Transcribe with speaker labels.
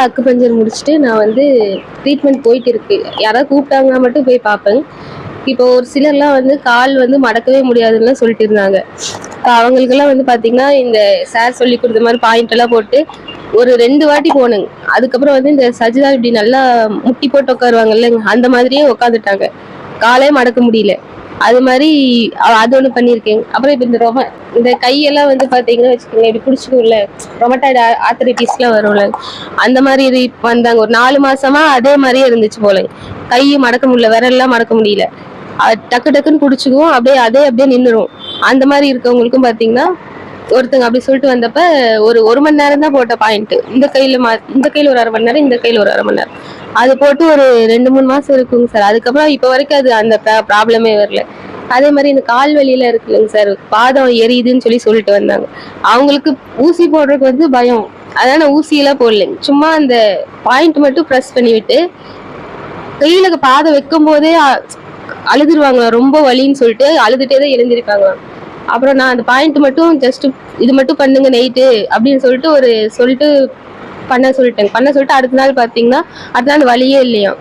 Speaker 1: Acupuncture முடிச்சுட்டு நான் வந்து ட்ரீட்மெண்ட் போயிட்டு இருக்கு. யாராவது கூப்பிட்டாங்கன்னா மட்டும் போய் பார்ப்பேன். இப்போ ஒரு சிலர்லாம் வந்து கால் வந்து மடக்கவே முடியாதுன்னுலாம் சொல்லிட்டு இருந்தாங்க. அவங்களுக்கெல்லாம் வந்து பார்த்தீங்கன்னா, இந்த சார் சொல்லிக் குடுத்த மாரி பாயிண்ட் எல்லாம் போட்டு ஒரு 2 வாட்டி போனேங்க. அதுக்கப்புறம் வந்து இந்த சஜிதா இப்படி நல்லா முட்டி போட்டு உட்காருவாங்கல்லங்க, அந்த மாதிரியே உட்காந்துட்டாங்க. காலே மடக்க முடியல. அது மாரி அது ஒண்ணு பண்ணியிருக்கேன். அப்புறம் இப்ப இந்த கையெல்லாம் வந்து பார்த்தீங்கன்னா வச்சுக்கோங்க, இப்படி புடிச்சுக்கும்ல, ரொமட்டாய்டு ஆர்த்ரைட்டிஸ்லாம் வரும்ல, அந்த மாரி இது வந்தாங்க. ஒரு 4 மாசமா அதே மாரியே இருந்துச்சு போலங்க. கை மடக்க முடியல, விரல்லாம் மடக்க முடியல. டக்கு டக்குன்னு புடிச்சுக்குவோம், அப்படியே நின்னுரும். அந்த மாரி இருக்கவங்களுக்கும் பார்த்தீங்கன்னா, ஒருத்தங்க அப்படி சொல்லிட்டு வந்தப்ப ஒரு 1 மணி நேரம் தான் போட்ட பாயிண்ட். இந்த கையில ஒரு 1/2 மணி நேரம், இந்த கையில ஒரு 1/2 மணி நேரம். அது போட்டு ஒரு 2, 3 மாசம் இருக்குங்க சார். அதுக்கப்புறம் இப்ப வரைக்கும் அது அந்த ப்ராப்ளமே வரல. அதே மாரி இந்த கால் வலியில இருக்குல்லங்க சார், பாதம் எரியுதுன்னு சொல்லிட்டு வந்தாங்க. அவங்களுக்கு ஊசி போடுறதுக்கு வந்து பயம். அதனால நான் ஊசியெல்லாம் போடலைங்க. சும்மா அந்த பாயிண்ட் மட்டும் பிரஸ் பண்ணி விட்டு, கையில பாதம் வைக்கும் போதே அழுதுருவாங்க. ரொம்ப வலின்னு சொல்லிட்டு அழுதுட்டே தான் எழுந்திருப்பாங்க. அப்புறம் நான் அந்த பாயிண்ட் மட்டும் ஜஸ்ட் இது மட்டும் பண்ணுங்க நைட்டு அப்படின்னு சொல்லிட்டு பண்ண சொல்லிட்டேன். அடுத்த நாள் பார்த்தீங்கன்னா, அடுத்த நாள் வலியே இல்லையாம்.